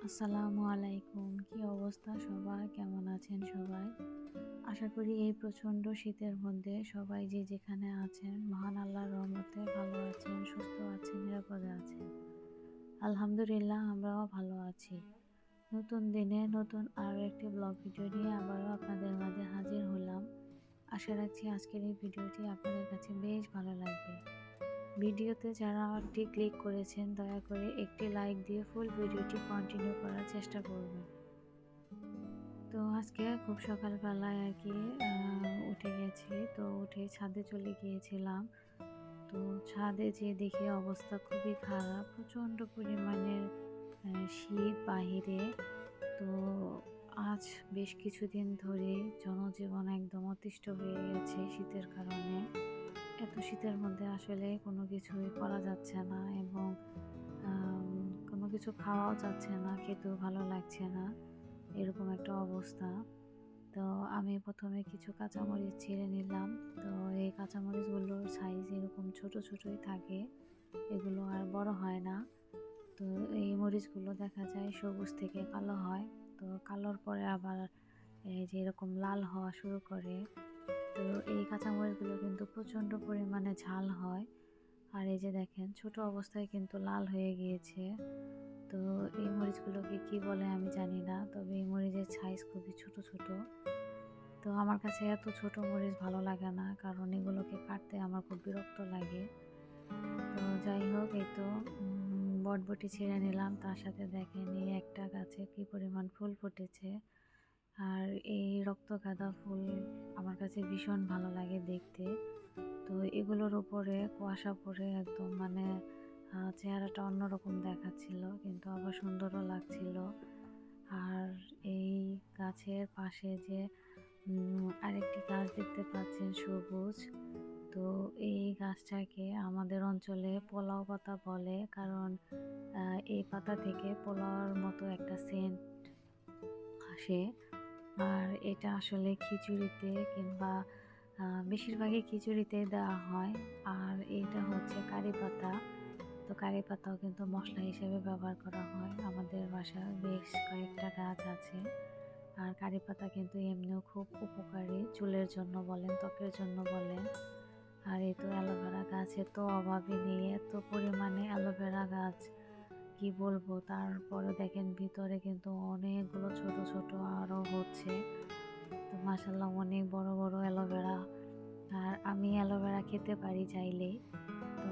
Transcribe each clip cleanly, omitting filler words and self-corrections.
আসসালামু আলাইকুম। কি অবস্থা সবার? কেমন আছেন সবাই? আশা করি এই প্রচণ্ড শীতের মধ্যে সবাই যে যেখানে আছেন মহান আল্লাহর রহমতে ভালো আছেন, সুস্থ আছেন, নিরাপদে আছেন। আলহামদুলিল্লাহ আমরাও ভালো আছি। নতুন দিনে নতুন আরও একটি ব্লগ ভিডিও নিয়ে আবারও আপনাদের মাঝে হাজির হলাম। আশা রাখছি আজকের এই ভিডিওটি আপনাদের কাছে বেশ ভালো লাগবে। ভিডিওতে যারা একটি ক্লিক করেছেন দয়া করে একটি লাইক দিয়ে ফুল ভিডিওটি কন্টিনিউ করার চেষ্টা করবেন। তো আজকে খুব সকালবেলায় আর কি উঠে গেছি, তো উঠে ছাদে চলে গিয়েছিলাম। তো ছাদে যেয়ে দেখি অবস্থা খুবই খারাপ, প্রচণ্ড পরিমাণের শীত বাহিরে। তো আজ বেশ কিছুদিন ধরেই জনজীবন একদম অতিষ্ঠ হয়ে গেছে শীতের কারণে। এত শীতের মধ্যে আসলে কোনো কিছুই করা যাচ্ছে না এবং কোনো কিছু খাওয়াও যাচ্ছে না, খেতেও ভালো লাগছে না, এরকম একটা অবস্থা। তো আমি প্রথমে কিছু কাঁচামরিচ ছিঁড়ে নিলাম। তো এই কাঁচামরিচগুলোর সাইজ এরকম ছোট ছোটই থাকে, এগুলো আর বড় হয় না। তো এই মরিচগুলো দেখা যায় সবুজ থেকে কালো হয়, তো কালোর পরে আবার এই যে এরকম লাল হওয়া শুরু করে। তো এই কাঁচামরিচগুলো কিন্তু প্রচণ্ড পরিমাণে ঝাল হয়। আর এই যে দেখেন ছোট অবস্থায় কিন্তু লাল হয়ে গিয়েছে। তো এই মরিচগুলোকে কি বলে আমি জানি না, তবে এই মরিচের সাইজ খুবই ছোট ছোট। তো আমার কাছে এত ছোট মরিচ ভালো লাগে না, কারণ এগুলোকে কাটতে আমার খুব বিরক্ত লাগে। তো যাই হোক, এই তো বটবটি ছিঁড়ে নিলাম, তার সাথে দেখেন এই একটা গাছে কি পরিমাণ ফুল ফুটেছে। আর এই রক্তগাঁদা ফুল আমার কাছে ভীষণ ভালো লাগে দেখতে। তো এগুলোর উপরে কুয়াশা পড়ে একদম মানে চেহারাটা অন্যরকম দেখাচ্ছিল, কিন্তু আবার সুন্দরও লাগছিল। আর এই গাছের পাশে যে আরেকটি গাছ দেখতে পাচ্ছেন সবুজ, তো এই গাছটাকে আমাদের অঞ্চলে পোলাও পাতা বলে, কারণ এই পাতা থেকে পোলাওর মতো একটা সেন্ট আসে। আর এটা আসলে খিচুড়িতে কিংবা বেশিরভাগই খিচুড়িতে দেওয়া হয়। আর এটা হচ্ছে কারি পাতা। তো কারি পাতাও কিন্তু মশলা হিসেবে ব্যবহার করা হয়। আমাদের বাসায় বেশ কয়েকটা গাছ আছে। আর কারি পাতা কিন্তু এমনিও খুব উপকারী, চুলের জন্য বলেন, ত্বকের জন্য বলেন। আর এই তো অ্যালোভেরা গাছের তো অভাবই নেই, এত পরিমাণে অ্যালোভেরা গাছ কি বলবো। তারপরে দেখেন ভিতরে কিন্তু অনেকগুলো ছোট ছোট আরও হচ্ছে। তো মাশাআল্লাহ অনেক বড় বড় অ্যালোভেরা। আর আমি অ্যালোভেরা খেতে পারি চাইলেই। তো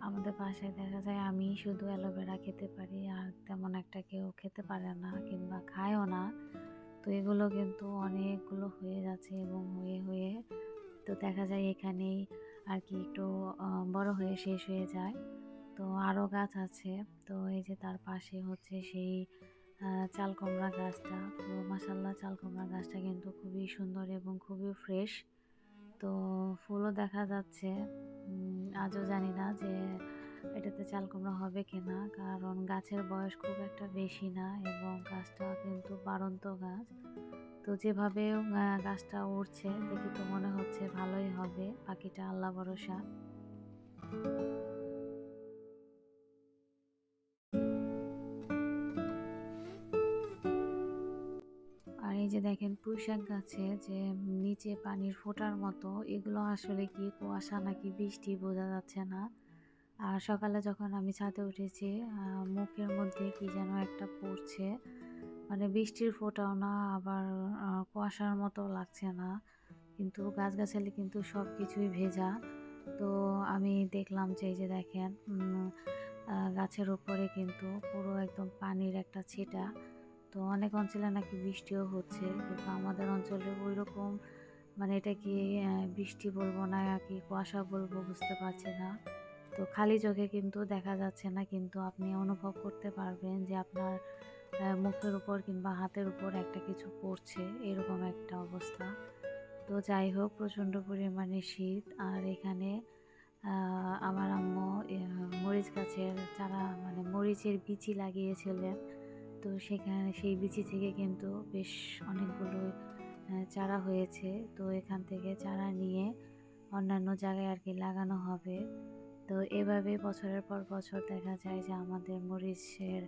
আমাদের বাসায় দেখা যায় আমি শুধু অ্যালোভেরা খেতে পারি, আর তেমন একটা কেউ খেতে পারে না কিংবা খায়ও না। তো এগুলো কিন্তু অনেকগুলো হয়ে যাচ্ছে এবং হয়ে হয়ে তো দেখা যায় এখানেই আর কি একটু বড় হয়ে শেষ হয়ে যায়। তো আরও গাছ আছে। তো এই যে তার পাশে হচ্ছে সেই চাল কুমড়া গাছটা। তো মাশাআল্লাহ চাল কুমড়া গাছটা কিন্তু খুবই সুন্দর এবং খুবই ফ্রেশ। তো ফুলও দেখা যাচ্ছে। আজও জানি না যে এটাতে চাল কুমড়া হবে কিনা, কারণ গাছের বয়স খুব একটা বেশি না এবং গাছটা কিন্তু বাড়ন্ত গাছ। তো যেভাবে গাছটা উঠছে দেখে তো মনে হচ্ছে ভালোই হবে, বাকিটা আল্লাহ ভরসা। আর এই যে দেখেন পুঁইশাক গাছে যে নিচে পানির ফোঁটার মতো, এগুলো আসলে কি কুয়াশা নাকি বৃষ্টি বোঝা যাচ্ছে না। আর সকালে যখন আমি ছাদে উঠেছি মুখের মধ্যে কি যেন একটা পড়ছে, মানে বৃষ্টির ফোঁটাও না, আবার কুয়াশার মতো লাগছে না, কিন্তু গাছগাছালি কিন্তু সব কিছুই ভেজা। তো আমি দেখলাম যে এই যে দেখেন গাছের উপরে কিন্তু পুরো একদম পানির একটা ছিটা। তো অনেক অঞ্চলে নাকি বৃষ্টিও হচ্ছে, কিন্তু আমাদের অঞ্চলে ওই রকম মানে এটা কি বৃষ্টি বলবো না কি কুয়াশা বলবো বুঝতে পারছি না। তো খালি চোখে কিন্তু দেখা যাচ্ছে না, কিন্তু আপনি অনুভব করতে পারবেন যে আপনার মুখের উপর কিংবা হাতের উপর একটা কিছু পড়ছে, এরকম একটা অবস্থা। তো যাই হোক, প্রচণ্ড পরিমাণে শীত। আর এখানে আমার আম্মু মরিচ গাছের চারা মানে মরিচের বিচি লাগিয়েছিলেন। তো সেখানে সেই বিচি থেকে কিন্তু বেশ অনেকগুলো চারা হয়েছে। তো এখান থেকে চারা নিয়ে অন্যান্য জায়গায় আর কি লাগানো হবে। তো এভাবে বছরের পর বছর দেখা যায় যে আমাদের মরিচের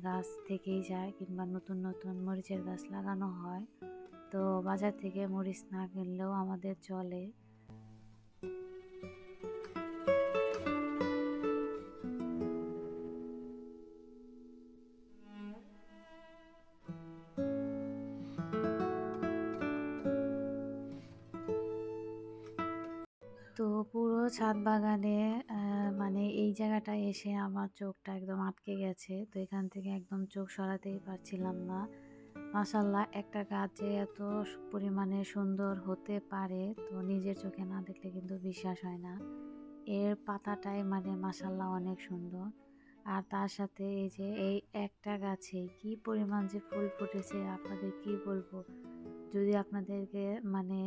গাছ থেকেই যায়, কিংবা নতুন নতুন মরিচের গাছ লাগানো হয়। তো বাজার থেকে মরিচ না কিনলেও আমাদের চলে। তো পুরো ছাদ বাগানে মানে এই জায়গাটায় এসে আমার চোখটা একদম আটকে গেছে। তো এখান থেকে একদম চোখ সরাতেই পারছিলাম না। মাশাআল্লাহ, একটা গাছ যে এত পরিমাণে সুন্দর হতে পারে, তো নিজের চোখে না দেখলে কিন্তু বিশ্বাস হয় না। এর পাতাটাই মানে মাশাআল্লাহ অনেক সুন্দর। আর তার সাথে এই যে এই একটা গাছে কি পরিমাণ যে ফুল ফুটেছে আপনাদের কি বলবো। যদি আপনাদেরকে মানে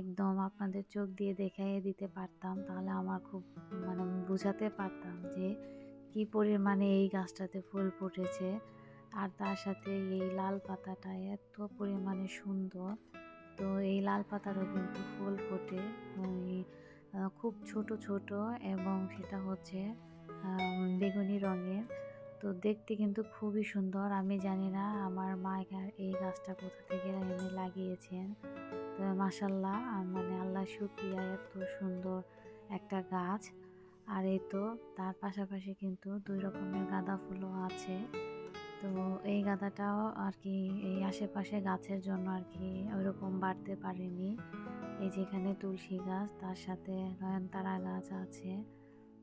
একদম আপনাদের চোখ দিয়ে দেখাইয়ে দিতে পারতাম, তাহলে আমার খুব মানে বুঝাতে পারতাম যে কি পরিমাণে এই গাছটাতে ফুল ফুটেছে। আর তার সাথে এই লাল পাতাটা এত পরিমাণে সুন্দর। তো এই লাল পাতারও কিন্তু ফুল ফোটে ওই খুব ছোট ছোট, এবং সেটা হচ্ছে বেগুনি রঙের। তো দেখতে কিন্তু খুবই সুন্দর। আমি জানি না আমার মা এই গাছটা কোথা থেকে এনে লাগিয়েছেন। তো মাশাআল্লাহ, মানে আল্লাহ শুকরিয়া, এত সুন্দর একটা গাছ। আর এই তো তার পাশাপাশি কিন্তু 2 রকমের গাঁদা ফুলও আছে। তো এই গাঁদাটাও আর কি এই আশেপাশে গাছের জন্য আর কি ওইরকম বাড়তে পারেনি। এই যেখানে তুলসী গাছ, তার সাথে নয়নতারা গাছ আছে।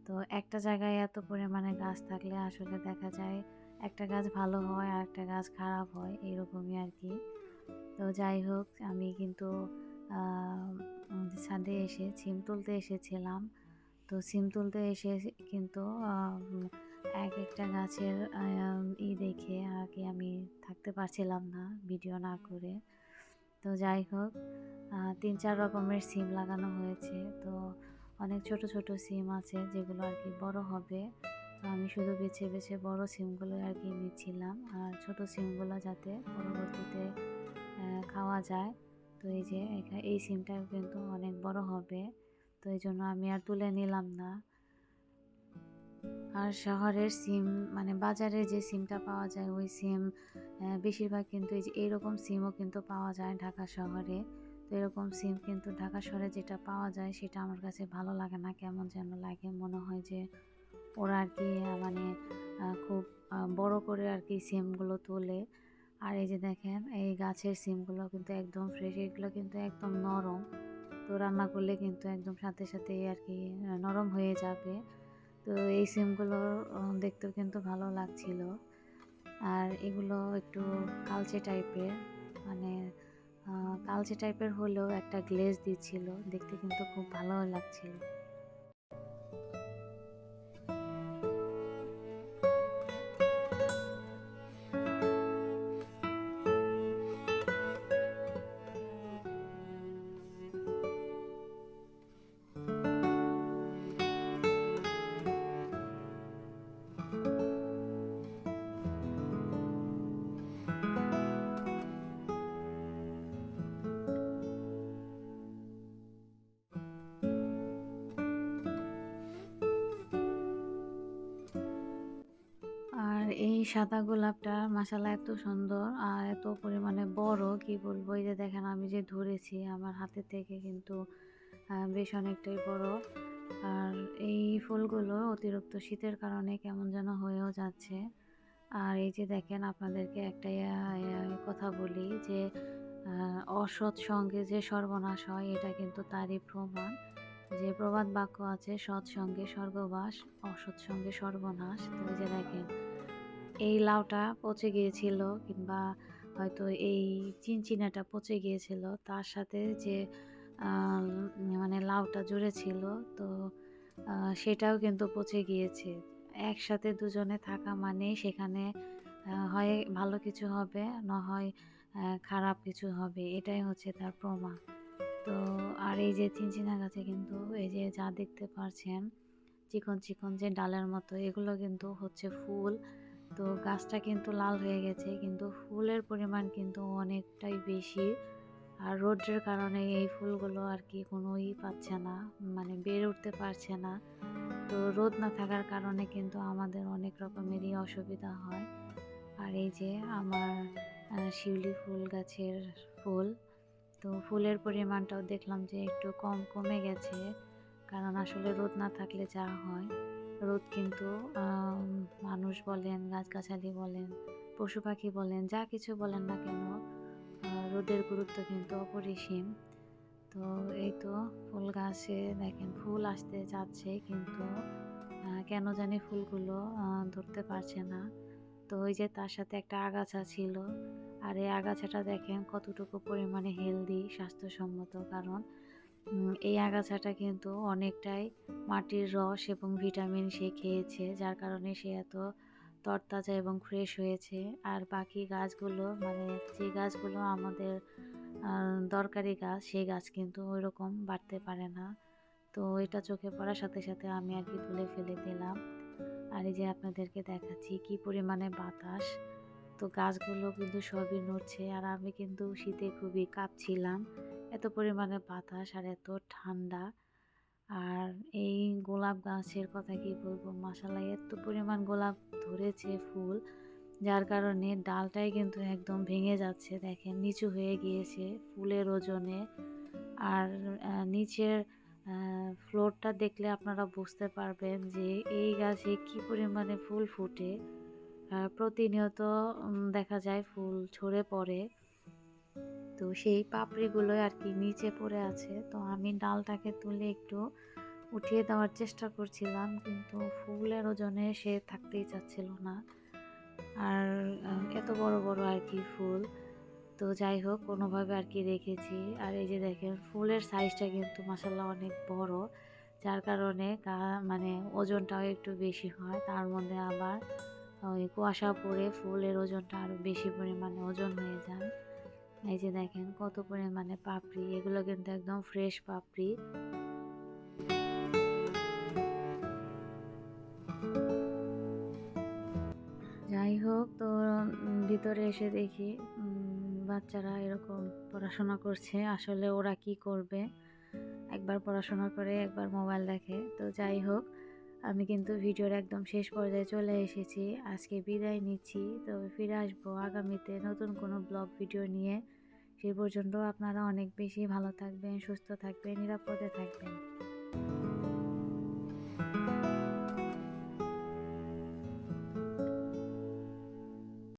তো একটা জায়গায় এত পরিমাণে গাছ থাকলে আসলে দেখা যায় একটা গাছ ভালো হয় আর একটা গাছ খারাপ হয়, এরকমই আর কি। তো যাই হোক, আমি কিন্তু ছাদে এসে সিম তুলতে এসেছিলাম। তো সিম তুলতে এসে কিন্তু এক একটা গাছের দেখে আর কি আমি থাকতে পারছিলাম না ভিডিও না করে। তো যাই হোক, 3-4 রকমের সিম লাগানো হয়েছে। তো অনেক ছোট ছোট সিম আছে যেগুলো আর কি বড় হবে। তো আমি শুধু বেছে বেছে বড় সিমগুলো আর কি নিচ্ছিলাম, আর ছোট সিমগুলো যাতে পরবর্তীতে খাওয়া যায়। তো এই যে এই সিমটা কিন্তু অনেক বড় হবে, তো এই জন্য আমি আর তুলে নিলাম না। আর শহরের সিম মানে বাজারে যে সিমটা পাওয়া যায় ওই সিম বেশিরভাগ কিন্তু এই যে এইরকম সিমও কিন্তু পাওয়া যায় ঢাকা শহরে। তো এরকম সিম কিন্তু ঢাকা শহরে যেটা পাওয়া যায় সেটা আমার কাছে ভালো লাগে না, কেমন যেন লাগে। মনে হয় যে ওরা আর কি মানে খুব বড় করে আর কি সিমগুলো তোলে। আর এই যে দেখেন এই গাছের সিমগুলো কিন্তু একদম ফ্রেশ, এগুলো কিন্তু একদম নরম। তো রান্না করলে কিন্তু একদম সাথে সাথেই আর কি নরম হয়ে যাবে। তো এই সিমগুলো দেখতেও কিন্তু ভালো লাগছিল। আর এগুলো একটু কালচে টাইপের, মানে কালচে টাইপের হলেও একটা গ্লেজ দিচ্ছিল, দেখতে কিন্তু খুব ভালো লাগছিল। আর এই সাদা গোলাপটা মাশাআল্লাহ এত সুন্দর আর এত পরিমাণে বড়, কি বলবো। এই যে দেখেন আমি যে ধরেছি আমার হাতে থেকে কিন্তু বেশ অনেকটাই বড়। আর এই ফুলগুলো অতিরিক্ত শীতের কারণে কেমন যেন হয়েও যাচ্ছে। আর এই যে দেখেন আপনাদেরকে একটা কথা বলি যে অসৎ সঙ্গে যে সর্বনাশ হয়, এটা কিন্তু তারই প্রমাণ। যে প্রবাদ বাক্য আছে, সৎ সঙ্গে স্বর্গবাস, অসৎ সঙ্গে সর্বনাশ। তো এই যে দেখেন এই লাউটা পচে গিয়েছিল, কিংবা হয়তো এই চিনচিনাটা পচে গিয়েছিল, তার সাথে যে মানে লাউটা জুড়ে ছিল, তো সেটাও কিন্তু পচে গিয়েছে। একসাথে দুজনে থাকা মানে সেখানে হয় ভালো কিছু হবে, না হয় খারাপ কিছু হবে, এটাই হচ্ছে তার প্রমাণ। তো আর এই যে চিনচিনা গাছে কিন্তু এই যে যা দেখতে পাচ্ছেন চিকন চিকন যে ডালের মতো, এগুলো কিন্তু হচ্ছে ফুল। তো গাছটা কিন্তু লাল হয়ে গেছে, কিন্তু ফুলের পরিমাণ কিন্তু অনেকটাই বেশি। আর রোদ্রের কারণে এই ফুলগুলো আর কি কোনো পাচ্ছে না, মানে বেড়ে উঠতে পারছে না। তো রোদ না থাকার কারণে কিন্তু আমাদের অনেক রকমেরই অসুবিধা হয়। আর এই যে আমার শিউলি ফুল গাছের ফুল, তো ফুলের পরিমাণটাও দেখলাম যে একটু কমে গেছে, কারণ আসলে রোদ না থাকলে যা হয়, রোদ কিন্তু মানুষ বলেন, গাছগাছালি বলেন, পশু পাখি বলেন, যা কিছু বলেন না কেন, রোদের গুরুত্ব কিন্তু অপরিসীম। তো এই তো ফুল গাছে দেখেন ফুল আসতে যাচ্ছে, কিন্তু কেন জানি ফুলগুলো ধরতে পারছে না। তো ওই যে তার সাথে একটা আগাছা ছিল, আর এই আগাছাটা দেখেন কতটুকু পরিমাণে হেলদি, স্বাস্থ্যসম্মত, কারণ এই আগাছাটা কিন্তু অনেকটাই মাটির রস এবং ভিটামিন সে খেয়েছে, যার কারণে সে এত তরতাজা এবং ফ্রেশ হয়েছে। আর বাকি গাছগুলো, মানে যে গাছগুলো আমাদের দরকারি গাছ, সেই গাছ কিন্তু ওইরকম বাড়তে পারে না। তো এটা চোখে পড়ার সাথে সাথে আমি আর কি তুলে ফেলে দিলাম। আর এই যে আপনাদেরকে দেখাচ্ছি কি পরিমাণে বাতাস, তো গাছগুলো কিন্তু সবই নড়ছে, আর আমি কিন্তু শীতে খুবই কাঁপছিলাম, এত পরিমাণে বাতাস আর এত ঠান্ডা। আর এই গোলাপ গাছের কথা কি বলবো, মাশাআল্লাহ এত পরিমাণ গোলাপ ধরেছে ফুল, যার কারণে ডালটাই কিন্তু একদম ভেঙে যাচ্ছে, দেখেন নিচু হয়ে গিয়েছে ফুলের ওজনে। আর নিচের ফ্লোরটা দেখলে আপনারা বুঝতে পারবেন যে এই গাছে কি পরিমাণে ফুল ফুটে। প্রতিনিয়ত দেখা যায় ফুল ঝরে পড়ে, তো সেই পাপড়িগুলোই আর কি নিচে পড়ে আছে। তো আমি ডালটাকে তুলে একটু উঠিয়ে দেওয়ার চেষ্টা করছিলাম, কিন্তু ফুলের ওজনে সে থাকতেই চাচ্ছিল না। আর এত বড় বড় আর কি ফুল, তো যাই হোক কোনোভাবে আর কি রেখেছি। আর এই যে দেখেন ফুলের সাইজটা কিন্তু মাশাআল্লাহ অনেক বড়, যার কারণে মানে ওজনটাও একটু বেশি হয়। তার মধ্যে আবার ওই কুয়াশা পড়ে ফুলের ওজনটা আরও বেশি পরিমাণে ওজন হয়ে যায়। এই যে দেখেন কত পরিমাণে পাপড়ি, এগুলো কিন্তু একদম ফ্রেশ পাপড়ি। যাই হোক, তো ভিতরে এসে দেখি বাচ্চারা এরকম পড়াশোনা করছে। আসলে ওরা কি করবে, একবার পড়াশোনা করে একবার মোবাইল দেখে। তো যাই হোক, আমি কিন্তু ভিডিওর একদম শেষ পর্যায়ে চলে এসেছি, আজকে বিদায় নিচ্ছি। তো ফিরে আসবো আগামীতে নতুন কোনো ব্লগ ভিডিও নিয়ে। সেই পর্যন্ত আপনারা অনেক বেশি ভালো থাকবেন, সুস্থ থাকবেন, নিরাপদে থাকবেন।